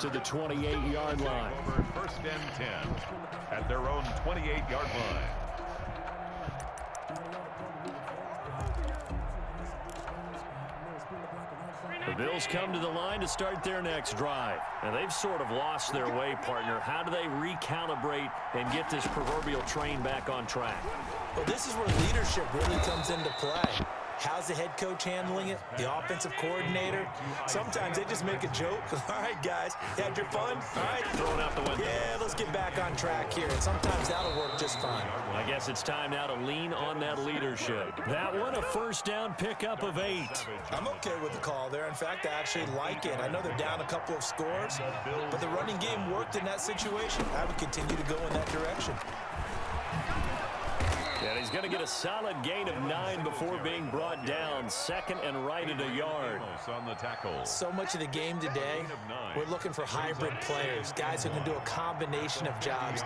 to the 28-yard line. Over first and 10 at their own 28-yard line. The Bills come to the line to start their next drive. And they've sort of lost their way, partner. How do they recalibrate and get this proverbial train back on track? Well, this is where leadership really comes into play. How's the head coach handling it? The offensive coordinator? Sometimes they just make a joke. All right, guys, you had your fun? All right. Throw it out the window. Yeah, let's get back on track here. And sometimes that'll work just fine. I guess it's time now to lean on that leadership. That one, a first down pickup of 8. I'm okay with the call there. In fact, I actually like it. I know they're down a couple of scores, but the running game worked in that situation. I would continue to go in that direction. And he's going to get a solid gain of 9 before being brought down. Second and right at a yard. On the tackle. So much of the game today, we're looking for hybrid players, guys who can do a combination of jobs.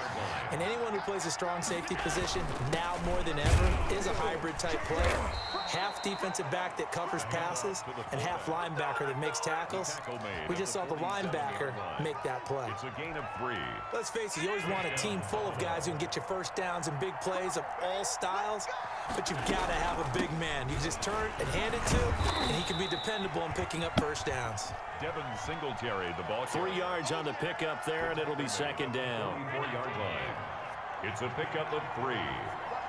And anyone who plays a strong safety position, now more than ever, is a hybrid type player. Half defensive back that covers passes and half linebacker that makes tackles. We just saw the linebacker make that play. It's a gain of 3. Let's face it, you always want a team full of guys who can get you first downs and big plays of all styles, but you've got to have a big man you just turn and hand it to, and he can be dependable in picking up first downs. Devin Singletary, the ball. 3 yards on the pickup there, and it'll be second down. 4-yard line. It's a pickup of 3.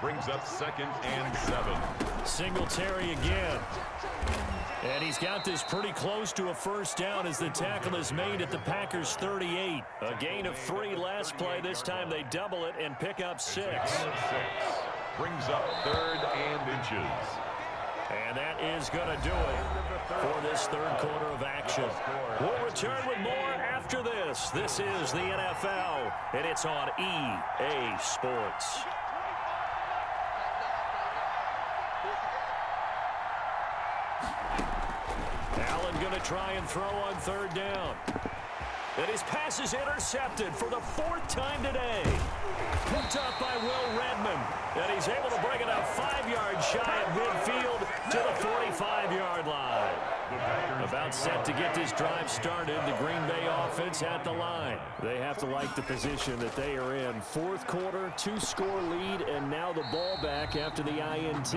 Brings up second and 7. Singletary again. And he's got this pretty close to a first down as the tackle is made at the Packers' 38. A gain of 3 last play. This time they double it and pick up 6. Brings up 3rd and inches. And that is going to do it for this third quarter of action. We'll return with more after this. This is the NFL, and it's on EA Sports. Allen going to try and throw on third down. And his pass is intercepted for the 4th time today. Picked up by Will Redmond. And he's able to bring it up 5 yards shy of midfield to the 45-yard line. About set to get this drive started, the Green Bay offense at the line. They have to like the position that they are in. 4th quarter, 2-score lead, and now the ball back after the INT.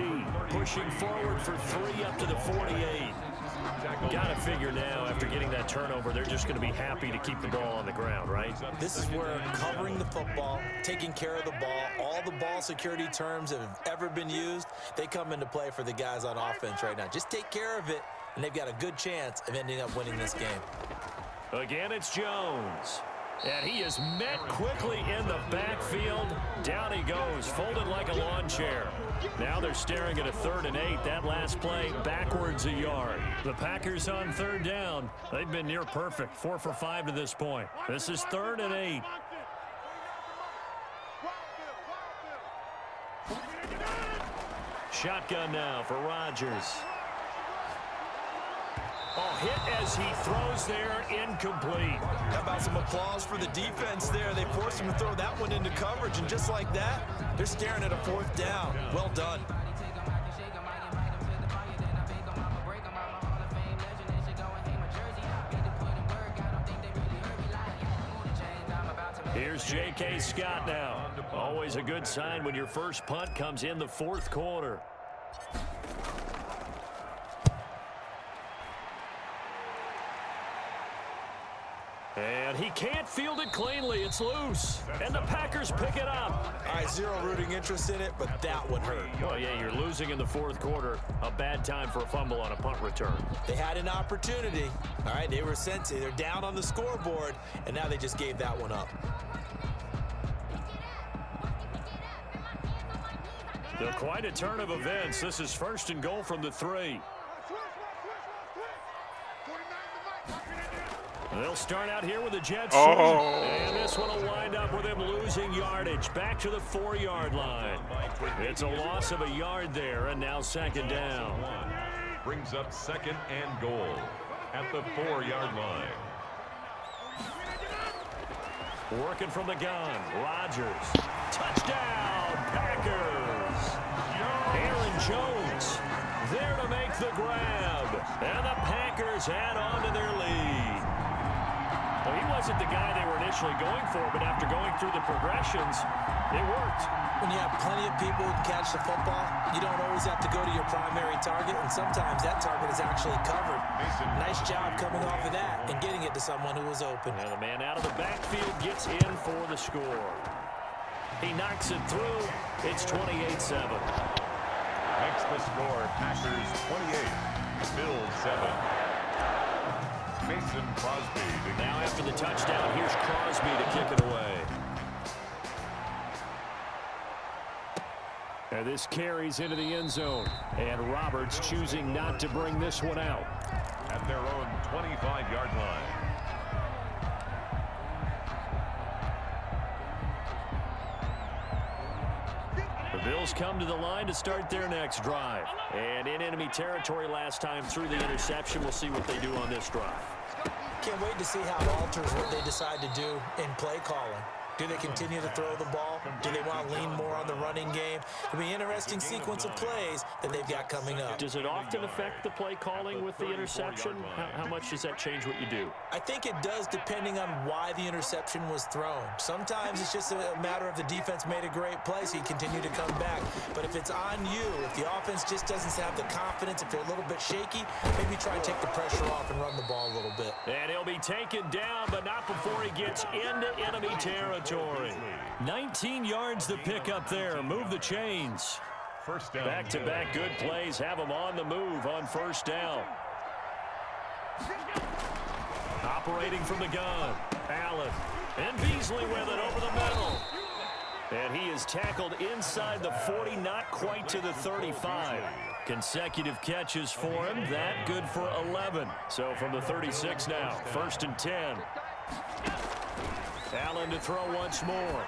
Pushing forward for 3 up to the 48. Got to figure now, after getting that turnover, they're just going to be happy to keep the ball on the ground, right? This is where covering the football, taking care of the ball, all the ball security terms that have ever been used, they come into play for the guys on offense right now. Just take care of it, and they've got a good chance of ending up winning this game. Again, it's Jones. And he is met quickly in the backfield. Down he goes, folded like a lawn chair. Now they're staring at a 3rd and 8. That last play backwards a yard. The Packers on 3rd down. They've been near perfect. 4 for 5 to this point. This is 3rd and 8. Shotgun now for Rodgers. Oh, hit as he throws there, incomplete. How about some applause for the defense there? They forced him to throw that one into coverage, and just like that, they're staring at a 4th down. Well done. Here's J.K. Scott now. Always a good sign when your first punt comes in the 4th quarter. And he can't field it cleanly. It's loose. And the Packers pick it up. All right, zero rooting interest in it, but that one hurt. Oh, yeah, you're losing in the 4th quarter. A bad time for a fumble on a punt return. They had an opportunity. All right, they were sensing. They're down on the scoreboard, and now they just gave that one up. Quite a turn of events. This is 1st and goal from the 3. They'll start out here with the Jets. And this one will wind up with him losing yardage. Back to the 4-yard line. It's a loss of a yard there, and now 2nd down. Brings up 2nd and goal at the 4-yard line. Working from the gun. Rodgers. Touchdown, Packers. Aaron Jones there to make the grab. And the Packers add on to their lead. Well, he wasn't the guy they were initially going for, but after going through the progressions, it worked. When you have plenty of people who can catch the football, you don't always have to go to your primary target, and sometimes that target is actually covered. Nice job coming off of that and getting it to someone who was open. And the man out of the backfield gets in for the score. He knocks it through. It's 28-7. Makes the score Packers 28, Bills 7. Mason Crosby. Now after the touchdown, here's Crosby to kick it away. And this carries into the end zone. And Roberts choosing not to bring this one out. At their own 25-yard line. The Bills come to the line to start their next drive. And in enemy territory last time through the interception. We'll see what they do on this drive. Can't wait to see how it alters what they decide to do in play calling. Do they continue to throw the ball? Do they want to lean more on the running game? It'll be an interesting sequence of plays that they've got coming up. Does it often affect the play calling with the interception? How much does that change what you do? I think it does depending on why the interception was thrown. Sometimes it's just a matter of the defense made a great play, so you continue to come back. But if it's on you, if the offense just doesn't have the confidence, if they're a little bit shaky, maybe try and take the pressure off and run the ball a little bit. And he'll be taken down, but not before he gets into enemy territory. 19 yards to pick up there. Move the chains. First down. Back-to-back good plays have them on the move on first down. Operating from the gun. Allen. And Beasley with it over the middle. And he is tackled inside the 40, not quite to the 35. Consecutive catches for him. That good for 11. So from the 36 now, 1st and 10. Allen to throw once more.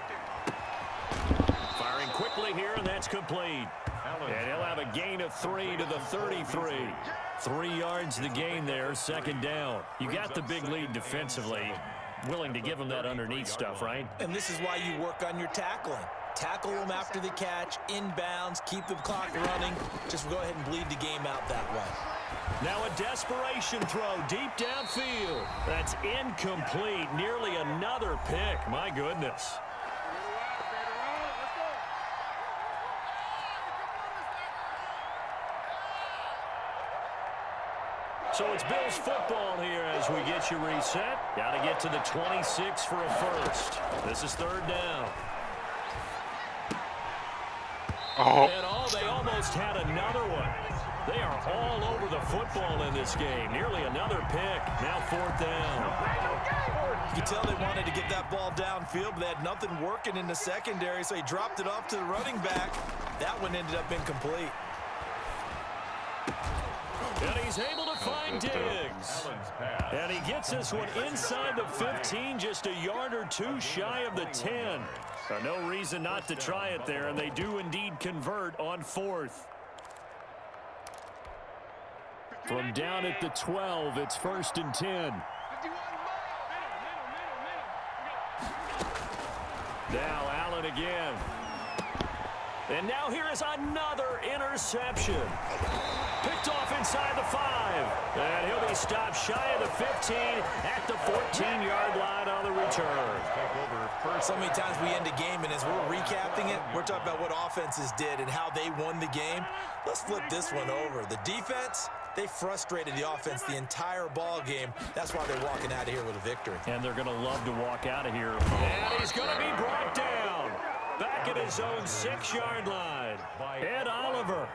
Firing quickly here, and that's complete. And he'll have a gain of 3 to the 33. 3 yards the gain there, 2nd down. You got the big lead defensively. Willing to give them that underneath stuff, right? And this is why you work on your tackling. Tackle them after the catch, inbounds, keep the clock running. Just go ahead and bleed the game out that way. Now a desperation throw deep downfield. That's incomplete. Nearly another pick. My goodness. So it's Bills football here as we get you reset. Got to get to the 26 for a first. This is 3rd down. And they almost had another one. They are all over the football in this game. Nearly another pick. Now 4th down. You can tell they wanted to get that ball downfield, but they had nothing working in the secondary, so he dropped it off to the running back. That one ended up incomplete. And he's able to find Diggs. And he gets this one inside the 15, just a yard or two shy of the 10. No reason not to try it there, and they do indeed convert on 4th. From down at the 12, it's 1st and 10. Now Allen again. And now here is another interception. Picked off inside the 5. And he'll be stopped shy of the 15 at the 14-yard line on the return. So many times we end a game, and as we're recapping it, we're talking about what offenses did and how they won the game. Let's flip this one over. The defense, they frustrated the offense the entire ball game. That's why they're walking out of here with a victory. And they're going to love to walk out of here. And he's going to be brought down. Back at his own 6-yard line. Ed Oliver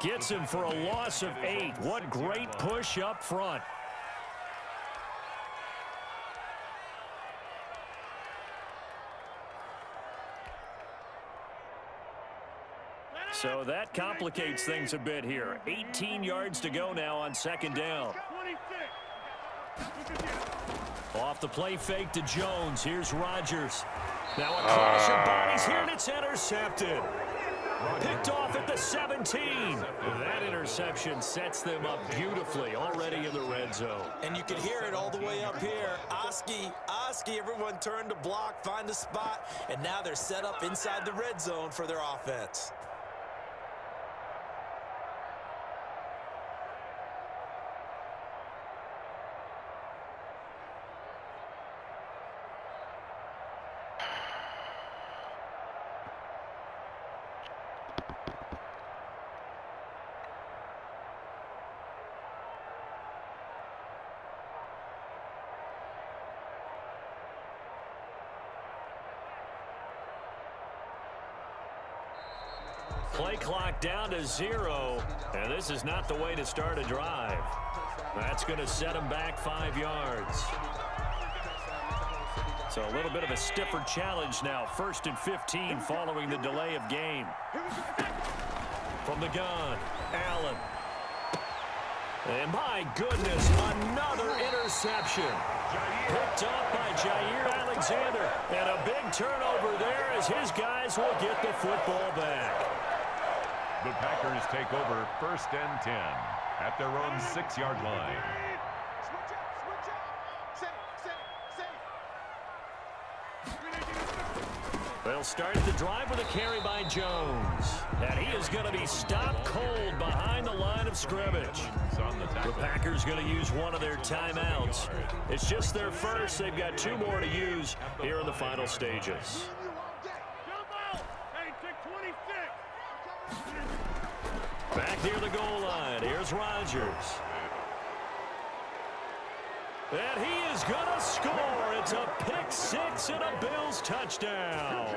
gets him for a loss of 8. What great push up front. So that complicates things a bit here. 18 yards to go now on 2nd down. Off the play fake to Jones. Here's Rodgers. Now across your bodies here, and it's intercepted. Picked off at the 17. That interception sets them up beautifully already in the red zone. And you can hear it all the way up here. Oski, everyone turned to block, find a spot, and now they're set up inside the red zone for their offense. Play clock down to 0, and this is not the way to start a drive. That's going to set them back 5 yards. So a little bit of a stiffer challenge now. 1st and 15 following the delay of game. From the gun, Allen. And my goodness, another interception. Picked up by Jair Alexander. And a big turnover there as his guys will get the football back. The Packers take over 1st and 10 at their own 6-yard line. They'll start the drive with a carry by Jones. And he is going to be stopped cold behind the line of scrimmage. The Packers going to use one of their timeouts. It's just their first. They've got 2 more to use here in the final stages. Back near the goal line. Here's Rodgers. And he is going to score. It's a pick-6 and a Bills touchdown.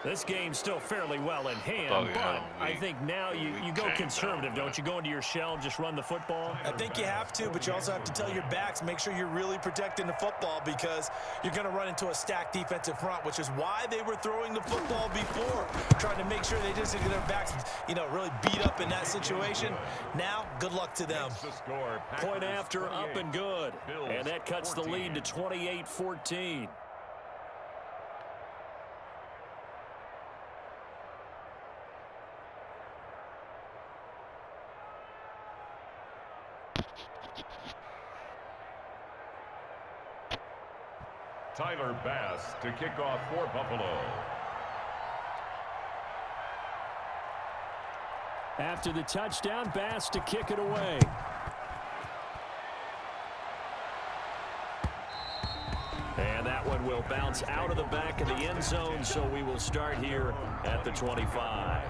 This game's still fairly well in hand, but I think now you go conservative, don't you? Go into your shell and just run the football? I think you have to, but you also have to tell your backs, make sure you're really protecting the football because you're going to run into a stacked defensive front, which is why they were throwing the football before, trying to make sure they just get their backs, really beat up in that situation. Now, good luck to them. Point after, up and good. And that cuts the lead to 28-14. Tyler Bass to kick off for Buffalo. After the touchdown, Bass to kick it away. And that one will bounce out of the back of the end zone, so we will start here at the 25.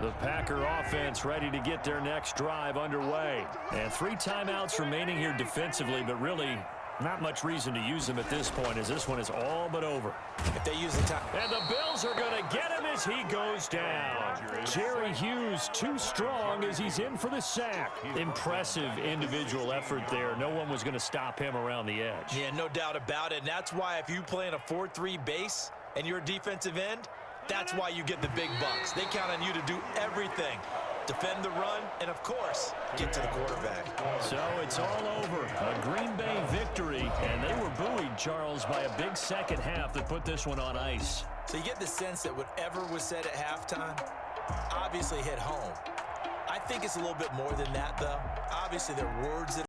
The Packer offense ready to get their next drive underway. And 3 timeouts remaining here defensively, but really not much reason to use them at this point as this one is all but over. If they use the time. And the Bills are going to get him as he goes down. Jerry Hughes too strong as he's in for the sack. Impressive individual effort there. No one was going to stop him around the edge. Yeah, no doubt about it. And that's why if you play in a 4-3 base and you're a defensive end, that's why you get the big bucks. They count on you to do everything. Defend the run, and, of course, get to the quarterback. So it's all over. A Green Bay victory, and they were buoyed, Charles, by a big second half that put this one on ice. So you get the sense that whatever was said at halftime obviously hit home. I think it's a little bit more than that, though. Obviously, there are words that